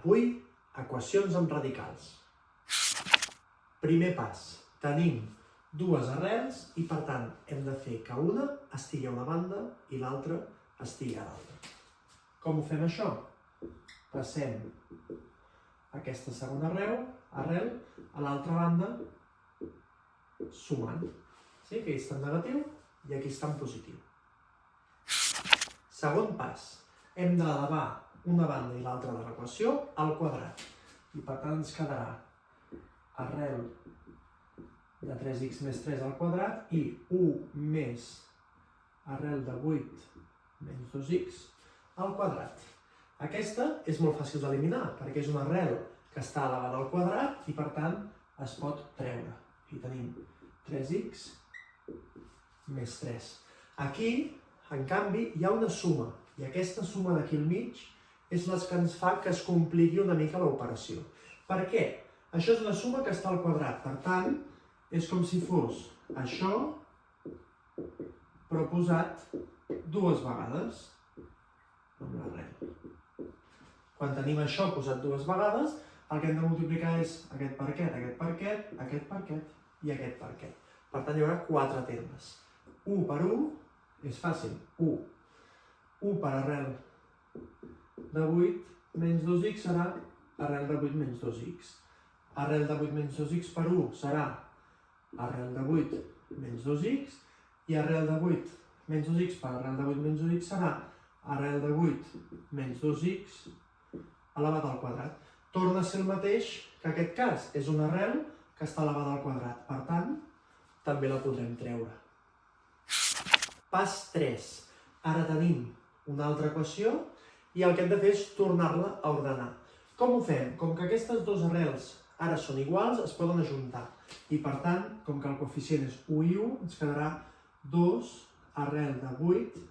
Avui, equacions amb radicals. Primer pas, tenim dues arrels i per tant hem de fer que una estigui a una banda i l'altra estigui a l'altra. Com ho fem això? Passem aquesta segona arrel a l'altra banda sumant. Sí? Que aquí està en negatiu i aquí està en positiu. Segon pas, hem d'elevar una banda i l'altra de l'equació al quadrat. I per tant ens quedarà arrel de 3x més 3 al quadrat i 1 més arrel de 8 menys 2x al quadrat. Aquesta és molt fàcil d'eliminar perquè és una arrel que està elevada al quadrat i per tant es pot treure. I tenim 3x més 3. Aquí, en canvi, hi ha una suma i aquesta suma d'aquí al mig és la que ens fa que es compliqui una mica l'operació. Per què? Això és una suma que està al quadrat, per tant, és com si fos això, però posat dues vegades amb l'arrel. Quan tenim això posat dues vegades, el que hem de multiplicar és aquest per aquest, aquest per aquest, aquest per aquest i aquest per aquest. Per tant, hi haurà 4 termes. 1 per 1 és fàcil, 1. 1 per arrel de 8 menys 2x serà arrel de 8 menys 2x. Arrel de 8 menys 2x per 1 serà arrel de 8 menys 2x i arrel de 8 menys 2x per arrel de 8 menys 2x serà arrel de 8 menys 2x elevat al quadrat. Torna a ser el mateix que aquest cas, és una arrel que està elevada al quadrat. Per tant, també la podrem treure. Pas 3. Ara tenim una altra equació i el que hem de fer és tornar-la a ordenar. Com ho fem? Com que aquestes dues arrels ara són iguals, es poden ajuntar. I per tant, com que el coeficient és 1 i 1, ens quedarà 2 arrel de 8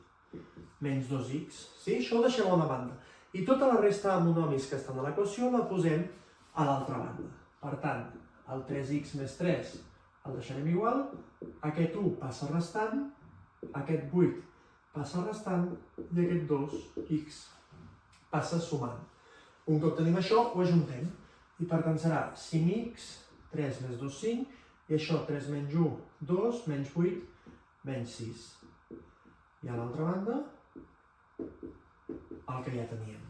menys 2x. Sí? Això ho deixem a una banda. I tota la resta de monomis que estan a l'equació la posem a l'altra banda. Per tant, el 3x més 3 el deixarem igual, aquest 1 passa restant, aquest 8 passa restant i aquest 2x passa sumant. Un cop tenim això, ho ajuntem. I per tant serà 5x, 3 més 2, 5, i això 3 menys 1, 2, menys 8, menys 6. I a l'altra banda, el que ja teníem.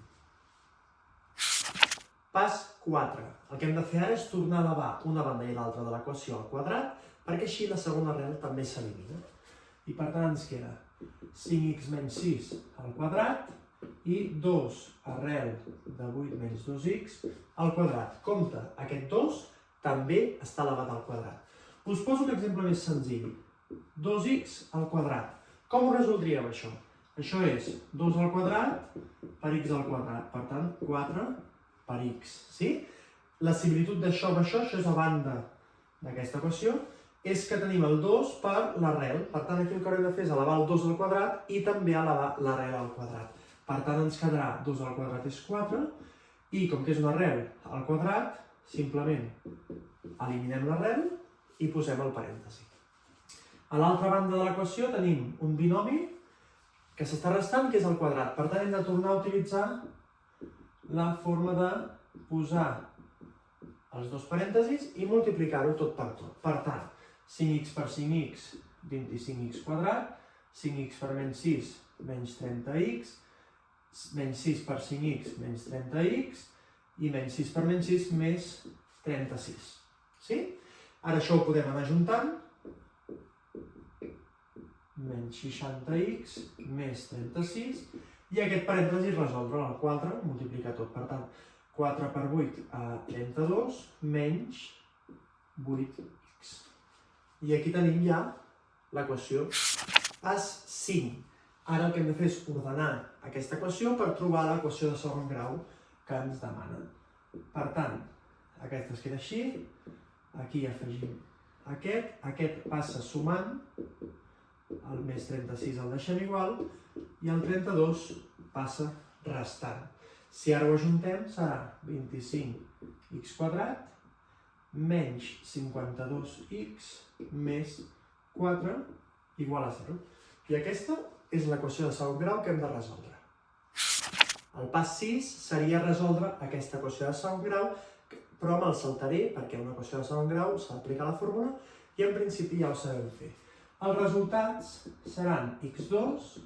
Pas 4. El que hem de fer ara és tornar a elevar una banda i l'altra de l'equació al quadrat, perquè així la segona arrel també s'elimina. I per tant ens queda 5x menys 6 al quadrat i 2 arrel de 8 menys 2x al quadrat. Compte, aquest 2 també està elevat al quadrat. Us poso un exemple més senzill. 2x al quadrat. Com ho resoldríem això? Això és 2 al quadrat per x al quadrat. Per tant, 4 per x. Sí? La similitud d'això amb això és a banda d'aquesta equació, és que tenim el 2 per l'arrel. Per tant, aquí el que haurem de fer és elevar el 2 al quadrat i també elevar l'arrel al quadrat. Per tant, ens quedarà 2 al quadrat és 4 i com que és una arrel al quadrat, simplement eliminem l'arrel i posem el parèntesi. A l'altra banda de l'equació tenim un binomi que s'està restant, que és el quadrat. Per tant, hem de tornar a utilitzar la forma de posar els dos parèntesis i multiplicar-ho tot per tot. Per tant, 5x per 5x, 25x quadrat, 5x per menys 6, menys 30x, menys 6 per 5x, menys 30x, i menys 6 per menys 6, més 36. Sí? Ara això ho podem anar ajuntant. Menys 60x, més 36, i aquest parèntesi resoldre el 4, multiplicar tot. Per tant, 4 per 8 a 32, menys 8x. I aquí tenim ja l'equació. Pas 5. Ara el que hem de fer és ordenar aquesta equació per trobar l'equació de segon grau que ens demana. Per tant, aquesta es queda així, aquí afegim aquest passa sumant, el més 36 el deixem igual, i el 32 passa restant. Si ara ho ajuntem, serà 25x quadrat menys 52x més 4 igual a 0. I aquesta és l'equació de segon grau que hem de resoldre. El pas 6 seria resoldre aquesta equació de segon grau, però me'l saltaré perquè una equació de segon grau s'ha d'aplicar la fórmula i en principi ja ho sabem fer. Els resultats seran x2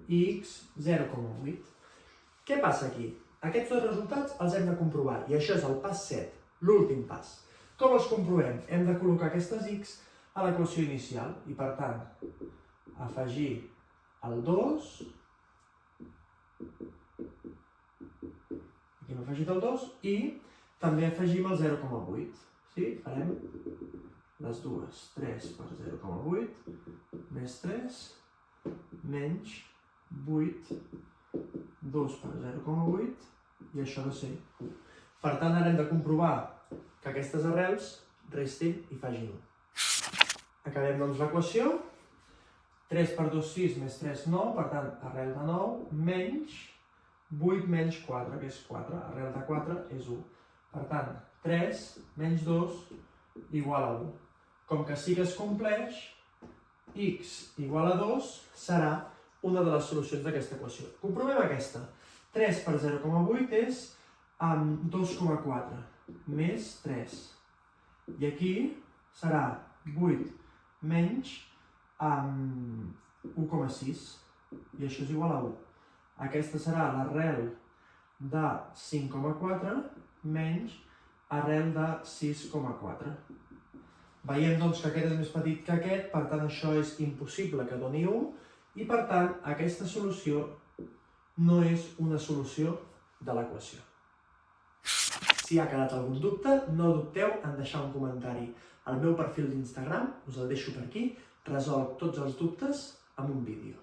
i x 0,8. Què passa aquí? Aquests dos resultats els hem de comprovar i això és el pas 7, l'últim pas. Com els comprovem? Hem de col·locar aquestes x a l'equació inicial i, per tant, afegir el 2, aquí hem afegit el 2, i també afegim el 0,8. Sí? Farem les dues. 3 per 0,8 més 3 menys 8, 2 per 0,8 i això ha de ser 1. Per tant, ara hem de comprovar que aquestes arrels restin i facin 1. Acabem doncs l'equació. 3 per 2, 6, més 3, 9, per tant, arrel de 9, menys 8 menys 4, que és 4. Arrel de 4 és 1. Per tant, 3 menys 2 igual a 1. Com que sí que es compleix, x igual a 2 serà una de les solucions d'aquesta equació. Comprovem aquesta. 3 per 0,8 és 2,4 més 3. I aquí serà 8 menys 1,6. I això és igual a 1. Aquesta serà l'arrel de 5,4 menys arrel de 6,4. Veiem doncs que aquest és més petit que aquest, per tant això és impossible que doni 1 i per tant aquesta solució no és una solució de l'equació. Si ha quedat algun dubte, no dubteu en deixar un comentari al meu perfil d'Instagram, us el deixo per aquí, resolc tots els dubtes amb un vídeo.